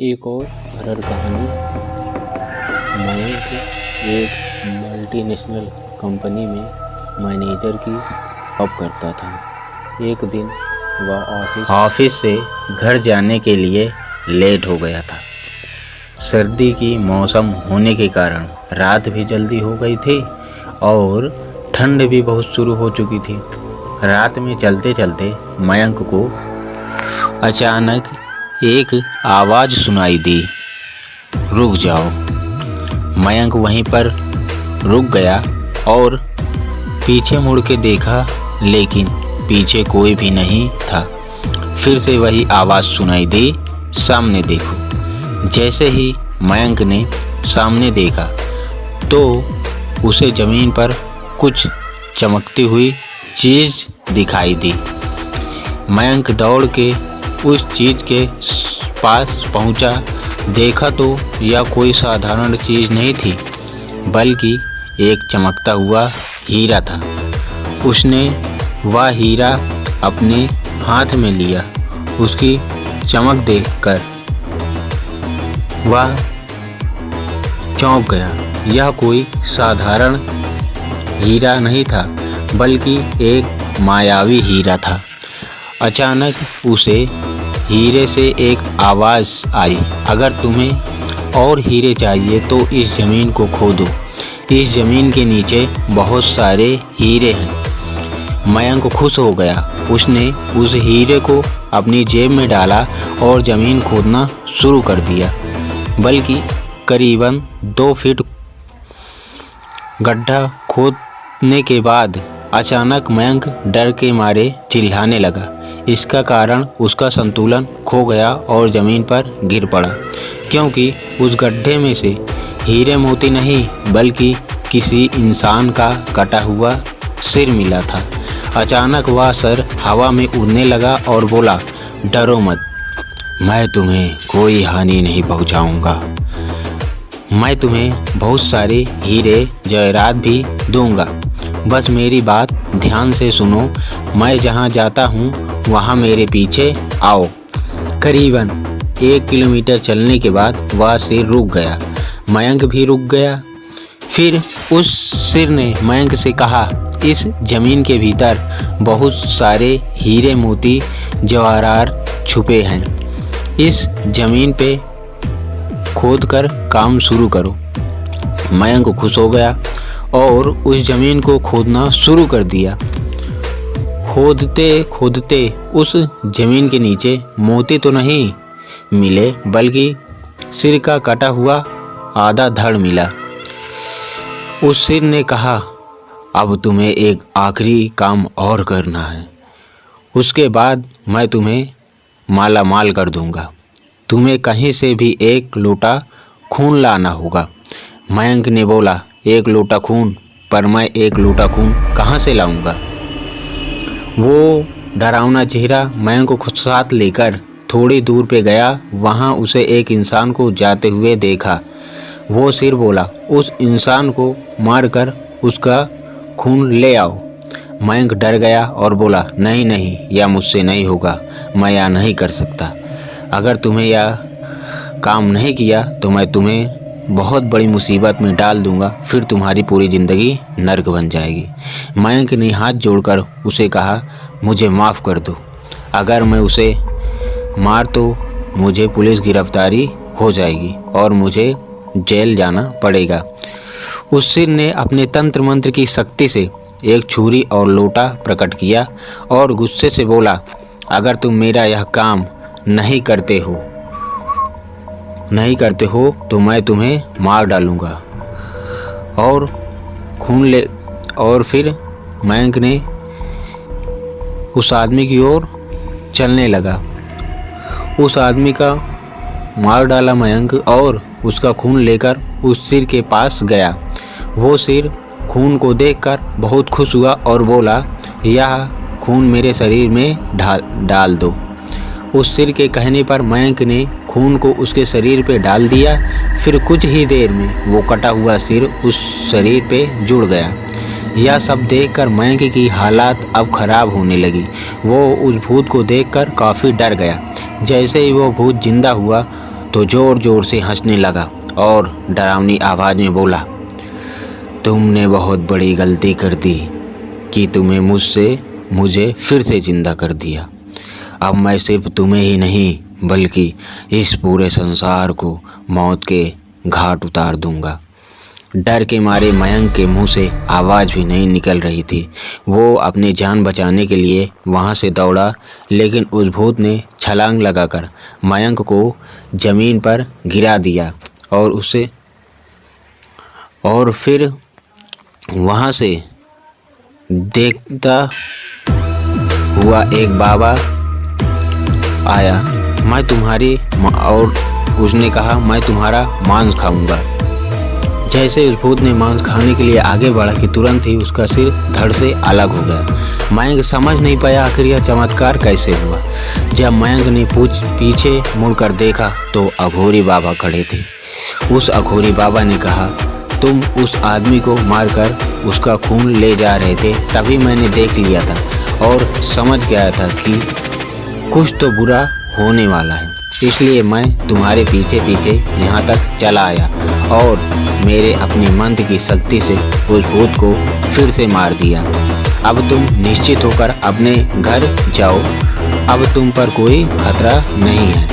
एक और हॉरर कहानी। मयंक एक मल्टीनेशनल कंपनी में मैनेजर की जॉब करता था। एक दिन वह ऑफिस से घर जाने के लिए लेट हो गया था। सर्दी की मौसम होने के कारण रात भी जल्दी हो गई थी और ठंड भी बहुत शुरू हो चुकी थी। रात में चलते चलते मयंक को अचानक एक आवाज़ सुनाई दी, रुक जाओ। मयंक वहीं पर रुक गया और पीछे मुड़ के देखा, लेकिन पीछे कोई भी नहीं था। फिर से वही आवाज़ सुनाई दी, सामने देखो। जैसे ही मयंक ने सामने देखा तो उसे ज़मीन पर कुछ चमकती हुई चीज़ दिखाई दी। मयंक दौड़ के उस चीज़ के पास पहुंचा। देखा तो यह कोई साधारण चीज़ नहीं थी, बल्कि एक चमकता हुआ हीरा था। उसने वह हीरा अपने हाथ में लिया। उसकी चमक देखकर वह चौंक गया। यह कोई साधारण हीरा नहीं था, बल्कि एक मायावी हीरा था। अचानक उसे हीरे से एक आवाज़ आई, अगर तुम्हें और हीरे चाहिए तो इस ज़मीन को खोदो। इस ज़मीन के नीचे बहुत सारे हीरे हैं। मयंक खुश हो गया। उसने उस हीरे को अपनी जेब में डाला और ज़मीन खोदना शुरू कर दिया। बल्कि करीबन 2 फीट गड्ढा खोदने के बाद अचानक मयंक डर के मारे चिल्लाने लगा। इसका कारण उसका संतुलन खो गया और ज़मीन पर गिर पड़ा, क्योंकि उस गड्ढे में से हीरे मोती नहीं, बल्कि किसी इंसान का कटा हुआ सिर मिला था। अचानक वह सर हवा में उड़ने लगा और बोला, डरो मत, मैं तुम्हें कोई हानि नहीं पहुंचाऊंगा। मैं तुम्हें बहुत सारे हीरे जवाहरात भी दूंगा। बस मेरी बात ध्यान से सुनो। मैं जहाँ जाता हूँ वहाँ मेरे पीछे आओ। करीबन 1 किलोमीटर चलने के बाद वह सिर रुक गया। मयंक भी रुक गया। फिर उस सिर ने मयंक से कहा, इस ज़मीन के भीतर बहुत सारे हीरे मोती जवाहरात छुपे हैं। इस ज़मीन पे खोदकर काम शुरू करो। मयंक खुश हो गया और उस ज़मीन को खोदना शुरू कर दिया। खोदते खोदते उस ज़मीन के नीचे मोती तो नहीं मिले, बल्कि सिर का कटा हुआ आधा धड़ मिला। उस सिर ने कहा, अब तुम्हें एक आखिरी काम और करना है। उसके बाद मैं तुम्हें माला माल कर दूंगा। तुम्हें कहीं से भी 1 लोटा खून लाना होगा। मयंक ने बोला, 1 लोटा खून? पर मैं 1 लोटा खून कहाँ से लाऊंगा? वो डरावना चेहरा मयंक को साथ लेकर थोड़ी दूर पे गया। वहाँ उसे एक इंसान को जाते हुए देखा। वो सिर बोला, उस इंसान को मारकर उसका खून ले आओ। मयंक डर गया और बोला, नहीं नहीं, यह मुझसे नहीं होगा। मैं यह नहीं कर सकता। अगर तुम्हें यह काम नहीं किया तो मैं तुम्हें बहुत बड़ी मुसीबत में डाल दूंगा। फिर तुम्हारी पूरी ज़िंदगी नर्क बन जाएगी। मयंक ने हाथ जोड़कर उसे कहा, मुझे माफ़ कर दो। अगर मैं उसे मार तो मुझे पुलिस गिरफ्तारी हो जाएगी और मुझे जेल जाना पड़ेगा। उस सिर ने अपने तंत्र मंत्र की शक्ति से एक छुरी और लोटा प्रकट किया और गुस्से से बोला, अगर तुम मेरा यह काम नहीं करते हो तो मैं तुम्हें मार डालूंगा। और फिर मयंक ने उस आदमी की ओर चलने लगा। उस आदमी का मार डाला मयंक और उसका खून लेकर उस सिर के पास गया। वो सिर खून को देखकर बहुत खुश हुआ और बोला, यह खून मेरे शरीर में डाल दो। उस सिर के कहने पर मयंक ने खून को उसके शरीर पे डाल दिया। फिर कुछ ही देर में वो कटा हुआ सिर उस शरीर पे जुड़ गया। यह सब देखकर मयंक की हालात अब खराब होने लगी। वो उस भूत को देखकर काफ़ी डर गया। जैसे ही वो भूत जिंदा हुआ तो ज़ोर ज़ोर से हंसने लगा और डरावनी आवाज़ में बोला, तुमने बहुत बड़ी गलती कर दी कि तुम्हें मुझे फिर से ज़िंदा कर दिया। अब मैं सिर्फ तुम्हें ही नहीं बल्कि इस पूरे संसार को मौत के घाट उतार दूंगा। डर के मारे मयंक के मुंह से आवाज़ भी नहीं निकल रही थी। वो अपनी जान बचाने के लिए वहाँ से दौड़ा, लेकिन उस भूत ने छलांग लगाकर मयंक को ज़मीन पर गिरा दिया और फिर वहाँ से देखता हुआ एक बाबा आया। और उसने कहा, मैं तुम्हारा मांस खाऊंगा। जैसे उस भूत ने मांस खाने के लिए आगे बढ़ा कि तुरंत ही उसका सिर धड़ से अलग हो गया। मयंक समझ नहीं पाया आखिर यह चमत्कार कैसे हुआ। जब मयंक ने पीछे मुड़कर देखा तो अघोरी बाबा खड़े थे। उस अघोरी बाबा ने कहा, तुम उस आदमी को मारकर उसका खून ले जा रहे थे, तभी मैंने देख लिया था और समझ गया था कि कुछ तो बुरा होने वाला है, इसलिए मैं तुम्हारे पीछे पीछे यहाँ तक चला आया और मेरे अपनी मंत्र की शक्ति से उस भूत को फिर से मार दिया। अब तुम निश्चित होकर अपने घर जाओ, अब तुम पर कोई खतरा नहीं है।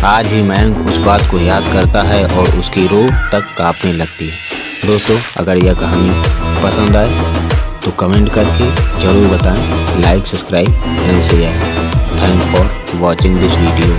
आज भी मयंक उस बात को याद करता है और उसकी रूह तक कांपने लगती है। दोस्तों, अगर यह कहानी पसंद आए तो कमेंट करके ज़रूर बताएं। Like, subscribe and share. Thank for watching this video.